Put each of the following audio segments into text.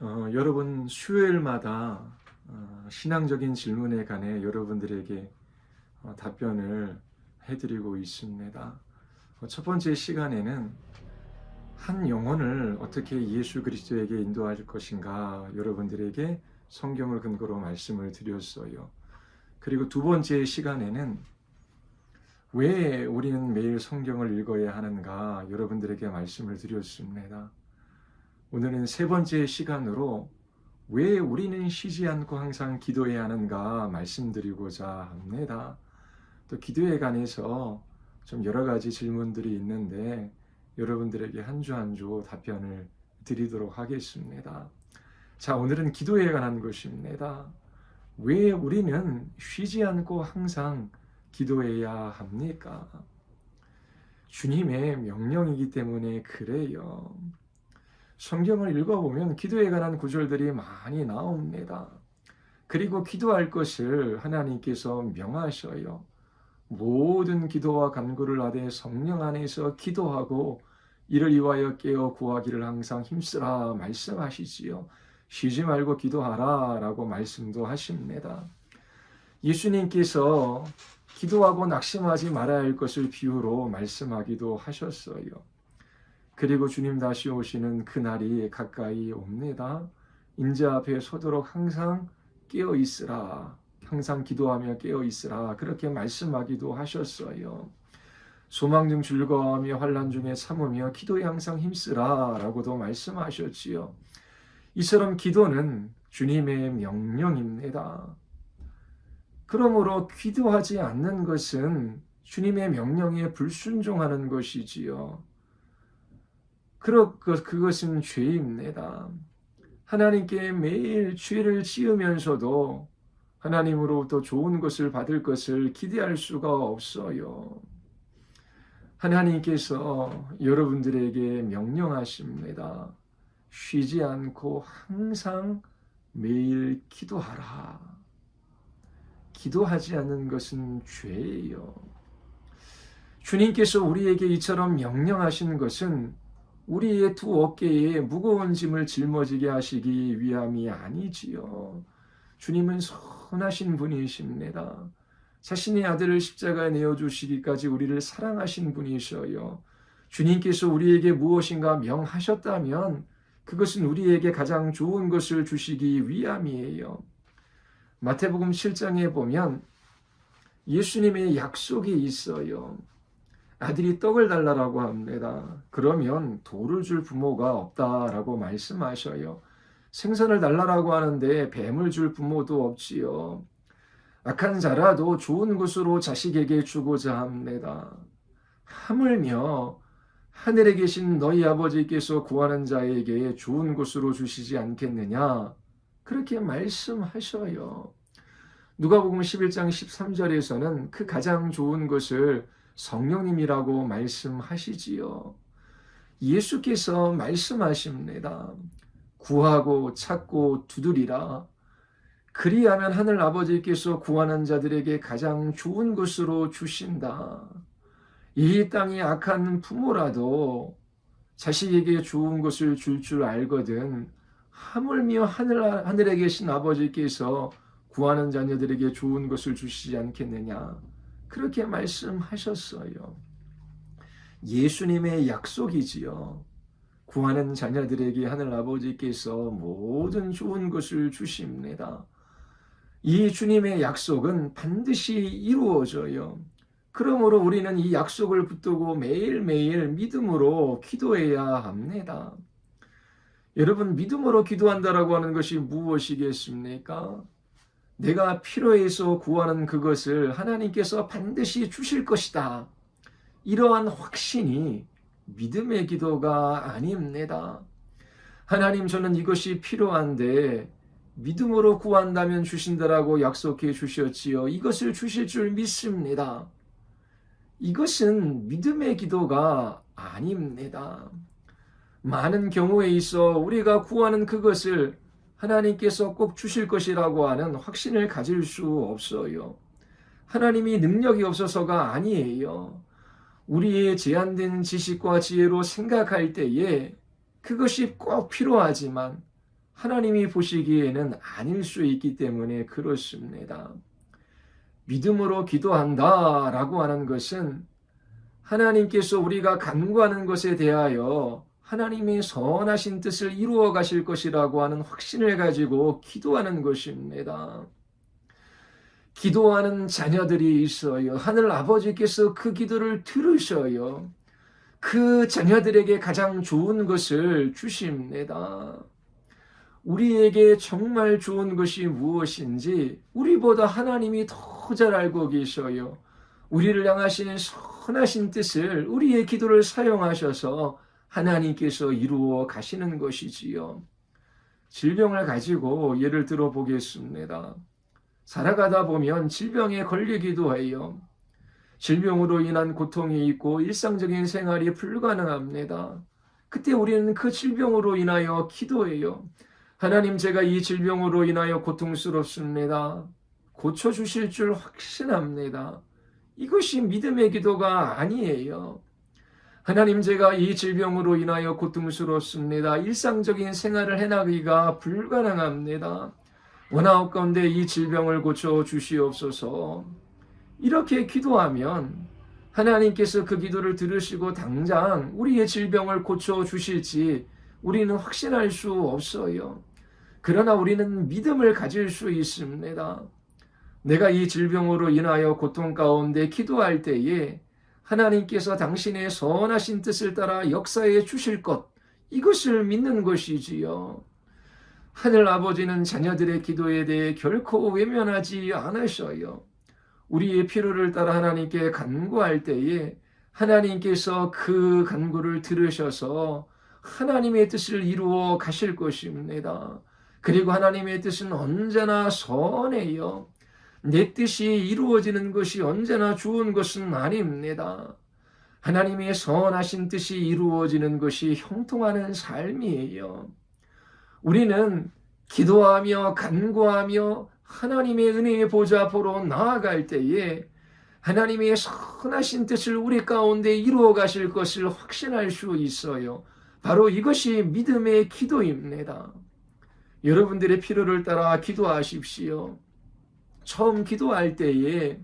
여러분 수요일마다 신앙적인 질문에 관해 여러분들에게 답변을 해드리고 있습니다. 첫 번째 시간에는 한 영혼을 어떻게 예수 그리스도에게 인도할 것인가 여러분들에게 성경을 근거로 말씀을 드렸어요. 그리고 두 번째 시간에는 왜 우리는 매일 성경을 읽어야 하는가 여러분들에게 말씀을 드렸습니다. 오늘은 세 번째 시간으로 왜 우리는 쉬지 않고 항상 기도해야 하는가 말씀드리고자 합니다. 또 기도에 관해서 좀 여러 가지 질문들이 있는데 여러분들에게 한 주 한 주 답변을 드리도록 하겠습니다. 자, 오늘은 기도에 관한 것입니다. 왜 우리는 쉬지 않고 항상 기도해야 합니까? 주님의 명령이기 때문에 그래요. 성경을 읽어보면 기도에 관한 구절들이 많이 나옵니다. 그리고 기도할 것을 하나님께서 명하셔요. 모든 기도와 간구를 하되 성령 안에서 기도하고 이를 위하여 깨어 구하기를 항상 힘쓰라 말씀하시지요. 쉬지 말고 기도하라 라고 말씀도 하십니다. 예수님께서 기도하고 낙심하지 말아야 할 것을 비유로 말씀하기도 하셨어요. 그리고 주님 다시 오시는 그날이 가까이 옵니다. 인자 앞에 서도록 항상 깨어 있으라. 항상 기도하며 깨어 있으라. 그렇게 말씀하기도 하셨어요. 소망 중 즐거워하며 환난 중에 참으며 기도에 항상 힘쓰라 라고도 말씀하셨지요. 이처럼 기도는 주님의 명령입니다. 그러므로 기도하지 않는 것은 주님의 명령에 불순종하는 것이지요. 그것은 죄입니다. 하나님께 매일 죄를 지으면서도 하나님으로부터 좋은 것을 받을 것을 기대할 수가 없어요. 하나님께서 여러분들에게 명령하십니다. 쉬지 않고 항상 매일 기도하라. 기도하지 않는 것은 죄예요. 주님께서 우리에게 이처럼 명령하신 것은 우리의 두 어깨에 무거운 짐을 짊어지게 하시기 위함이 아니지요. 주님은 선하신 분이십니다. 자신의 아들을 십자가에 내어주시기까지 우리를 사랑하신 분이셔요. 주님께서 우리에게 무엇인가 명하셨다면 그것은 우리에게 가장 좋은 것을 주시기 위함이에요. 마태복음 7장에 보면 예수님의 약속이 있어요. 아들이 떡을 달라고 합니다. 그러면 돌을 줄 부모가 없다라고 말씀하셔요. 생선을 달라고 하는데 뱀을 줄 부모도 없지요. 악한 자라도 좋은 것으로 자식에게 주고자 합니다. 하물며 하늘에 계신 너희 아버지께서 구하는 자에게 좋은 것으로 주시지 않겠느냐? 그렇게 말씀하셔요. 누가복음 11장 13절에서는 그 가장 좋은 것을 성령님이라고 말씀하시지요. 예수께서 말씀하십니다. 구하고 찾고 두드리라. 그리하면 하늘 아버지께서 구하는 자들에게 가장 좋은 것으로 주신다. 이 땅이 악한 부모라도 자식에게 좋은 것을 줄 알거든 하물며 하늘에 계신 아버지께서 구하는 자녀들에게 좋은 것을 주시지 않겠느냐. 그렇게 말씀하셨어요. 예수님의 약속이지요. 구하는 자녀들에게 하늘 아버지께서 모든 좋은 것을 주십니다. 이 주님의 약속은 반드시 이루어져요. 그러므로 우리는 이 약속을 붙들고 매일매일 믿음으로 기도해야 합니다. 여러분, 믿음으로 기도한다라고 하는 것이 무엇이겠습니까? 내가 필요해서 구하는 그것을 하나님께서 반드시 주실 것이다. 이러한 확신이 믿음의 기도가 아닙니다. 하나님, 저는 이것이 필요한데 믿음으로 구한다면 주신다라고 약속해 주셨지요. 이것을 주실 줄 믿습니다. 이것은 믿음의 기도가 아닙니다. 많은 경우에 있어 우리가 구하는 그것을 하나님께서 꼭 주실 것이라고 하는 확신을 가질 수 없어요. 하나님이 능력이 없어서가 아니에요. 우리의 제한된 지식과 지혜로 생각할 때에 그것이 꼭 필요하지만 하나님이 보시기에는 아닐 수 있기 때문에 그렇습니다. 믿음으로 기도한다 라고 하는 것은 하나님께서 우리가 간구하는 것에 대하여 하나님의 선하신 뜻을 이루어 가실 것이라고 하는 확신을 가지고 기도하는 것입니다. 기도하는 자녀들이 있어요. 하늘 아버지께서 그 기도를 들으셔요. 그 자녀들에게 가장 좋은 것을 주십니다. 우리에게 정말 좋은 것이 무엇인지 우리보다 하나님이 더 잘 알고 계셔요. 우리를 향하신 선하신 뜻을 우리의 기도를 사용하셔서 하나님께서 이루어 가시는 것이지요. 질병을 가지고 예를 들어 보겠습니다. 살아가다 보면 질병에 걸리기도 해요. 질병으로 인한 고통이 있고 일상적인 생활이 불가능합니다. 그때 우리는 그 질병으로 인하여 기도해요. 하나님, 제가 이 질병으로 인하여 고통스럽습니다. 고쳐주실 줄 확신합니다. 이것이 믿음의 기도가 아니에요. 하나님, 제가 이 질병으로 인하여 고통스럽습니다. 일상적인 생활을 해나가기가 불가능합니다. 원하옵건대 이 질병을 고쳐주시옵소서. 이렇게 기도하면 하나님께서 그 기도를 들으시고 당장 우리의 질병을 고쳐주실지 우리는 확신할 수 없어요. 그러나 우리는 믿음을 가질 수 있습니다. 내가 이 질병으로 인하여 고통 가운데 기도할 때에 하나님께서 당신의 선하신 뜻을 따라 역사해 주실 것, 이것을 믿는 것이지요. 하늘 아버지는 자녀들의 기도에 대해 결코 외면하지 않으셔요. 우리의 필요를 따라 하나님께 간구할 때에 하나님께서 그 간구를 들으셔서 하나님의 뜻을 이루어 가실 것입니다. 그리고 하나님의 뜻은 언제나 선해요. 내 뜻이 이루어지는 것이 언제나 좋은 것은 아닙니다. 하나님의 선하신 뜻이 이루어지는 것이 형통하는 삶이에요. 우리는 기도하며 간구하며 하나님의 은혜의 보좌 앞으로 나아갈 때에 하나님의 선하신 뜻을 우리 가운데 이루어 가실 것을 확신할 수 있어요. 바로 이것이 믿음의 기도입니다. 여러분들의 필요를 따라 기도하십시오. 처음 기도할 때에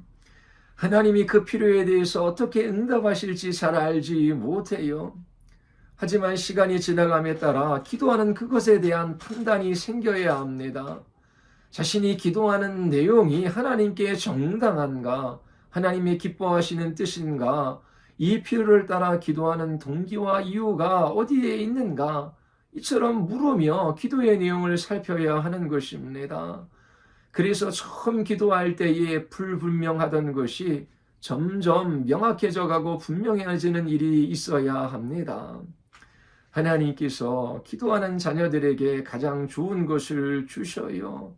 하나님이 그 필요에 대해서 어떻게 응답하실지 잘 알지 못해요. 하지만 시간이 지나감에 따라 기도하는 그것에 대한 판단이 생겨야 합니다. 자신이 기도하는 내용이 하나님께 정당한가, 하나님의 기뻐하시는 뜻인가, 이 필요를 따라 기도하는 동기와 이유가 어디에 있는가, 이처럼 물으며 기도의 내용을 살펴야 하는 것입니다. 그래서 처음 기도할 때에 불분명하던 것이 점점 명확해져 가고 분명해지는 일이 있어야 합니다. 하나님께서 기도하는 자녀들에게 가장 좋은 것을 주셔요.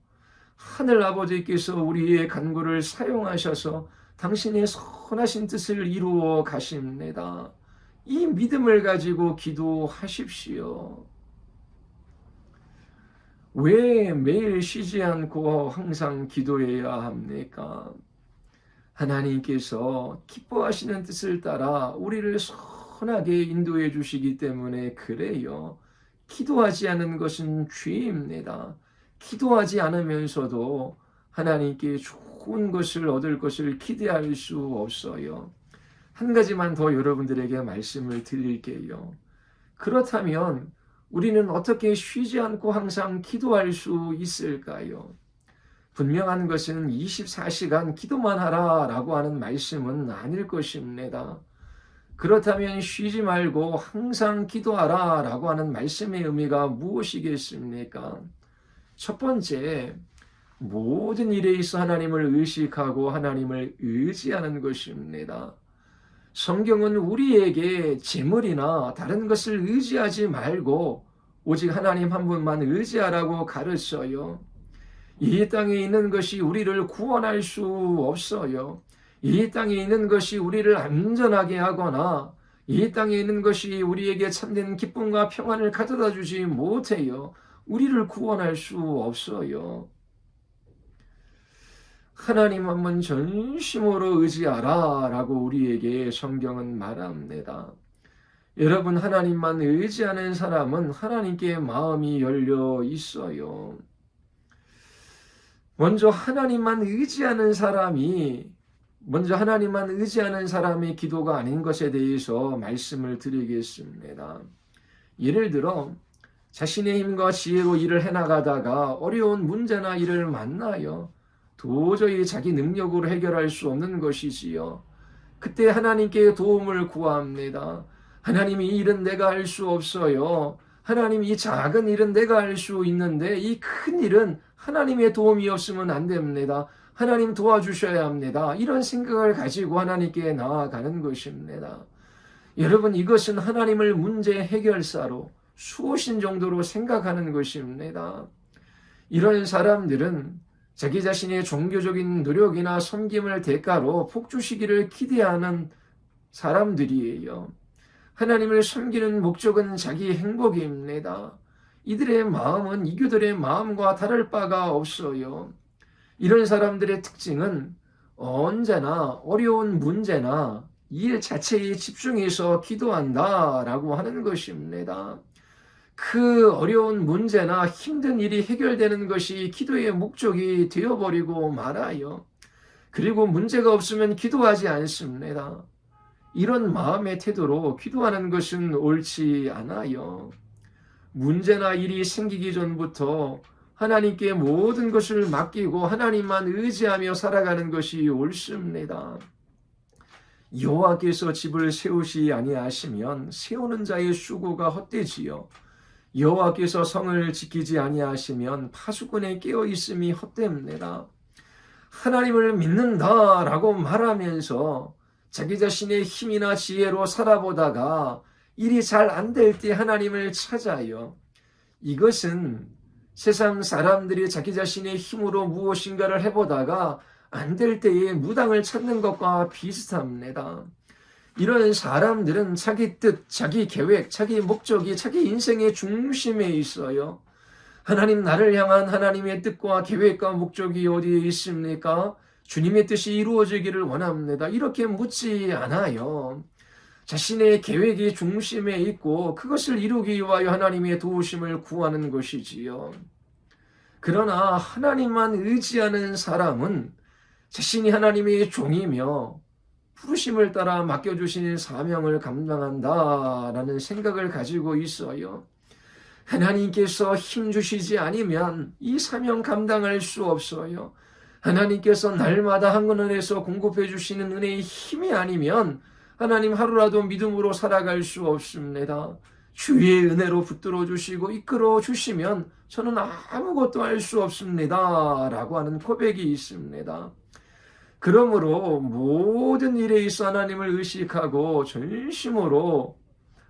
하늘 아버지께서 우리의 간구를 사용하셔서 당신의 선하신 뜻을 이루어 가십니다. 이 믿음을 가지고 기도하십시오. 왜 매일 쉬지 않고 항상 기도해야 합니까? 하나님께서 기뻐하시는 뜻을 따라 우리를 선하게 인도해 주시기 때문에 그래요. 기도하지 않은 것은 죄입니다. 기도하지 않으면서도 하나님께 좋은 것을 얻을 것을 기대할 수 없어요. 한 가지만 더 여러분들에게 말씀을 드릴게요. 그렇다면 우리는 어떻게 쉬지 않고 항상 기도할 수 있을까요? 분명한 것은 24시간 기도만 하라라고 하는 말씀은 아닐 것입니다. 그렇다면 쉬지 말고 항상 기도하라라고 하는 말씀의 의미가 무엇이겠습니까? 첫 번째, 모든 일에 있어 하나님을 의식하고 하나님을 의지하는 것입니다. 성경은 우리에게 재물이나 다른 것을 의지하지 말고 오직 하나님 한 분만 의지하라고 가르쳐요. 이 땅에 있는 것이 우리를 구원할 수 없어요. 이 땅에 있는 것이 우리를 안전하게 하거나 이 땅에 있는 것이 우리에게 참된 기쁨과 평안을 가져다 주지 못해요. 우리를 구원할 수 없어요. 하나님 한 번 전심으로 의지하라 라고 우리에게 성경은 말합니다. 여러분, 하나님만 의지하는 사람은 하나님께 마음이 열려 있어요. 먼저 하나님만 의지하는 사람의 기도가 아닌 것에 대해서 말씀을 드리겠습니다. 예를 들어 자신의 힘과 지혜로 일을 해나가다가 어려운 문제나 일을 만나요. 도저히 자기 능력으로 해결할 수 없는 것이지요. 그때 하나님께 도움을 구합니다. 하나님, 이 일은 내가 할 수 없어요. 하나님, 이 작은 일은 내가 할 수 있는데 이 큰 일은 하나님의 도움이 없으면 안 됩니다. 하나님 도와주셔야 합니다. 이런 생각을 가지고 하나님께 나아가는 것입니다. 여러분, 이것은 하나님을 문제 해결사로 수호신 정도로 생각하는 것입니다. 이런 사람들은 자기 자신의 종교적인 노력이나 섬김을 대가로 복 주시기를 기대하는 사람들이에요. 하나님을 섬기는 목적은 자기 행복입니다. 이들의 마음은 이교들의 마음과 다를 바가 없어요. 이런 사람들의 특징은 언제나 어려운 문제나 일 자체에 집중해서 기도한다라고 하는 것입니다. 그 어려운 문제나 힘든 일이 해결되는 것이 기도의 목적이 되어버리고 말아요. 그리고 문제가 없으면 기도하지 않습니다. 이런 마음의 태도로 기도하는 것은 옳지 않아요. 문제나 일이 생기기 전부터 하나님께 모든 것을 맡기고 하나님만 의지하며 살아가는 것이 옳습니다. 여호와께서 집을 세우시 아니하시면 세우는 자의 수고가 헛되지요. 여호와께서 성을 지키지 아니하시면 파수꾼의 깨어 있음이 헛됩니다. 하나님을 믿는다라고 말하면서 자기 자신의 힘이나 지혜로 살아보다가 일이 잘 안 될 때 하나님을 찾아요. 이것은 세상 사람들이 자기 자신의 힘으로 무엇인가를 해보다가 안 될 때에 무당을 찾는 것과 비슷합니다. 이런 사람들은 자기 뜻, 자기 계획, 자기 목적이 자기 인생의 중심에 있어요. 하나님, 나를 향한 하나님의 뜻과 계획과 목적이 어디에 있습니까? 주님의 뜻이 이루어지기를 원합니다. 이렇게 묻지 않아요. 자신의 계획이 중심에 있고 그것을 이루기 위하여 하나님의 도우심을 구하는 것이지요. 그러나 하나님만 의지하는 사람은 자신이 하나님의 종이며 부르심을 따라 맡겨주신 사명을 감당한다라는 생각을 가지고 있어요. 하나님께서 힘 주시지 않으면 이 사명 감당할 수 없어요. 하나님께서 날마다 한근원에서 공급해 주시는 은혜의 힘이 아니면 하나님 하루라도 믿음으로 살아갈 수 없습니다. 주의 은혜로 붙들어 주시고 이끌어 주시면 저는 아무것도 할 수 없습니다 라고 하는 고백이 있습니다. 그러므로 모든 일에 있어 하나님을 의식하고 전심으로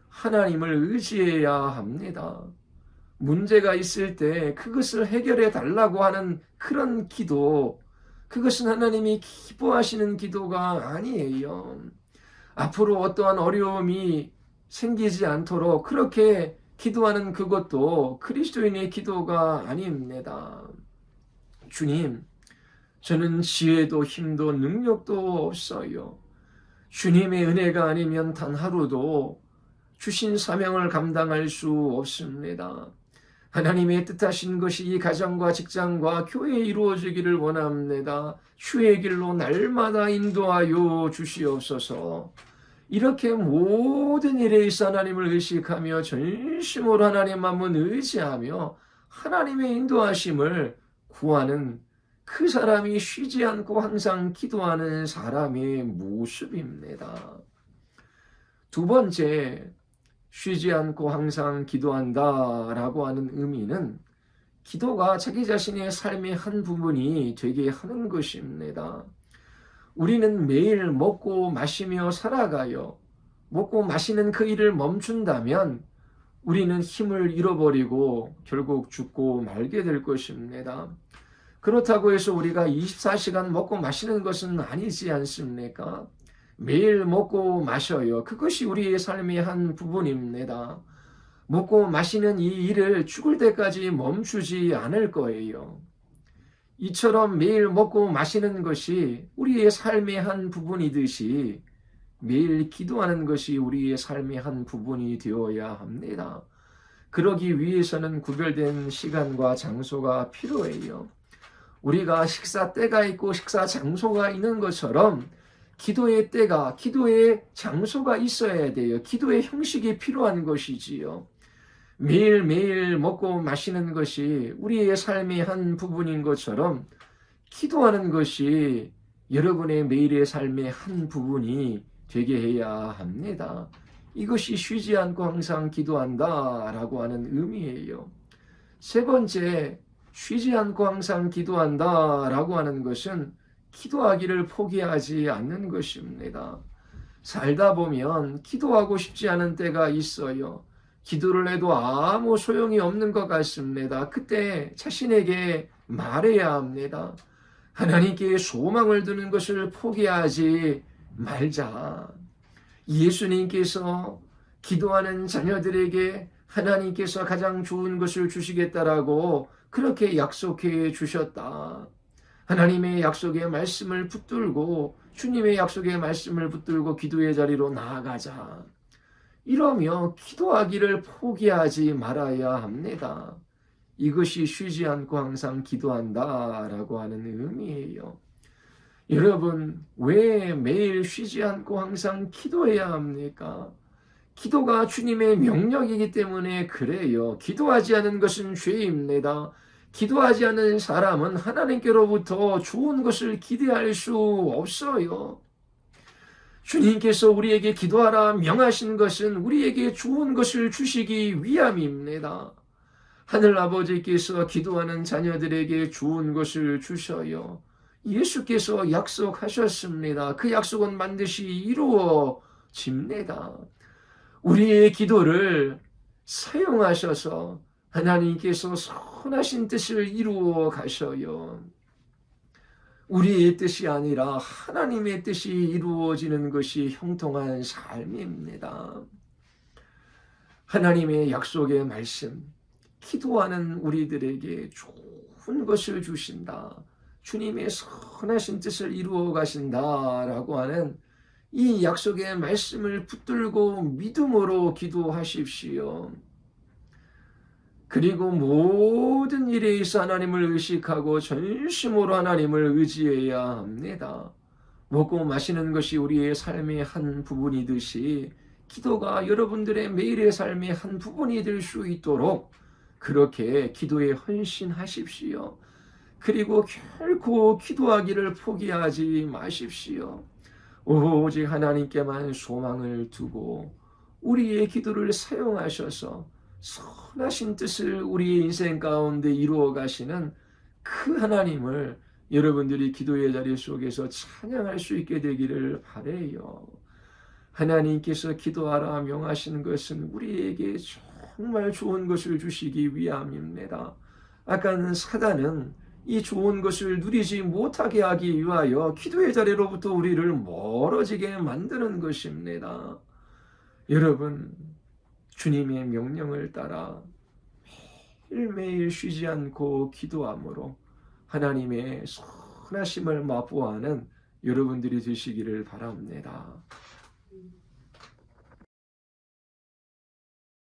하나님을 의지해야 합니다. 문제가 있을 때 그것을 해결해 달라고 하는 그런 기도, 그것은 하나님이 기뻐하시는 기도가 아니에요. 앞으로 어떠한 어려움이 생기지 않도록 그렇게 기도하는 그것도 그리스도인의 기도가 아닙니다. 주님, 저는 지혜도 힘도 능력도 없어요. 주님의 은혜가 아니면 단 하루도 주신 사명을 감당할 수 없습니다. 하나님의 뜻하신 것이 이 가정과 직장과 교회에 이루어지기를 원합니다. 주의 길로 날마다 인도하여 주시옵소서. 이렇게 모든 일에 있어 하나님을 의식하며 전심으로 하나님만만 의지하며 하나님의 인도하심을 구하는 그 사람이 쉬지 않고 항상 기도하는 사람의 모습입니다. 두 번째, 쉬지 않고 항상 기도한다라고 하는 의미는 기도가 자기 자신의 삶의 한 부분이 되게 하는 것입니다. 우리는 매일 먹고 마시며 살아가요. 먹고 마시는 그 일을 멈춘다면 우리는 힘을 잃어버리고 결국 죽고 말게 될 것입니다. 그렇다고 해서 우리가 24시간 먹고 마시는 것은 아니지 않습니까? 매일 먹고 마셔요. 그것이 우리의 삶의 한 부분입니다. 먹고 마시는 이 일을 죽을 때까지 멈추지 않을 거예요. 이처럼 매일 먹고 마시는 것이 우리의 삶의 한 부분이듯이 매일 기도하는 것이 우리의 삶의 한 부분이 되어야 합니다. 그러기 위해서는 구별된 시간과 장소가 필요해요. 우리가 식사 때가 있고 식사 장소가 있는 것처럼 기도의 때가, 기도의 장소가 있어야 돼요. 기도의 형식이 필요한 것이지요. 매일매일 먹고 마시는 것이 우리의 삶의 한 부분인 것처럼 기도하는 것이 여러분의 매일의 삶의 한 부분이 되게 해야 합니다. 이것이 쉬지 않고 항상 기도한다라고 하는 의미예요. 세 번째, 쉬지 않고 항상 기도한다라고 하는 것은 기도하기를 포기하지 않는 것입니다. 살다 보면 기도하고 싶지 않은 때가 있어요. 기도를 해도 아무 소용이 없는 것 같습니다. 그때 자신에게 말해야 합니다. 하나님께 소망을 두는 것을 포기하지 말자. 예수님께서 기도하는 자녀들에게 하나님께서 가장 좋은 것을 주시겠다라고 그렇게 약속해 주셨다. 하나님의 약속의 말씀을 붙들고 주님의 약속의 말씀을 붙들고 기도의 자리로 나아가자. 이러며 기도하기를 포기하지 말아야 합니다. 이것이 쉬지 않고 항상 기도한다라고 하는 의미예요. 여러분, 왜 매일 쉬지 않고 항상 기도해야 합니까? 기도가 주님의 명령이기 때문에 그래요. 기도하지 않은 것은 죄입니다. 기도하지 않는 사람은 하나님께로부터 좋은 것을 기대할 수 없어요. 주님께서 우리에게 기도하라 명하신 것은 우리에게 좋은 것을 주시기 위함입니다. 하늘아버지께서 기도하는 자녀들에게 좋은 것을 주셔요. 예수께서 약속하셨습니다. 그 약속은 반드시 이루어집니다. 우리의 기도를 사용하셔서 하나님께서 선하신 뜻을 이루어 가셔요. 우리의 뜻이 아니라 하나님의 뜻이 이루어지는 것이 형통한 삶입니다. 하나님의 약속의 말씀, 기도하는 우리들에게 좋은 것을 주신다. 주님의 선하신 뜻을 이루어 가신다라고 하는 이 약속의 말씀을 붙들고 믿음으로 기도하십시오. 그리고 모든 일에 있어 하나님을 의식하고 전심으로 하나님을 의지해야 합니다. 먹고 마시는 것이 우리의 삶의 한 부분이듯이 기도가 여러분들의 매일의 삶의 한 부분이 될 수 있도록 그렇게 기도에 헌신하십시오. 그리고 결코 기도하기를 포기하지 마십시오. 오직 하나님께만 소망을 두고 우리의 기도를 사용하셔서 선하신 뜻을 우리의 인생 가운데 이루어 가시는 그 하나님을 여러분들이 기도의 자리 속에서 찬양할 수 있게 되기를 바라요. 하나님께서 기도하라 명하시는 것은 우리에게 정말 좋은 것을 주시기 위함입니다. 아까는 사단은 이 좋은 것을 누리지 못하게 하기 위하여 기도의 자리로부터 우리를 멀어지게 만드는 것입니다. 여러분, 주님의 명령을 따라 매일매일 쉬지 않고 기도함으로 하나님의 선하심을 맛보아하는 여러분들이 되시기를 바랍니다.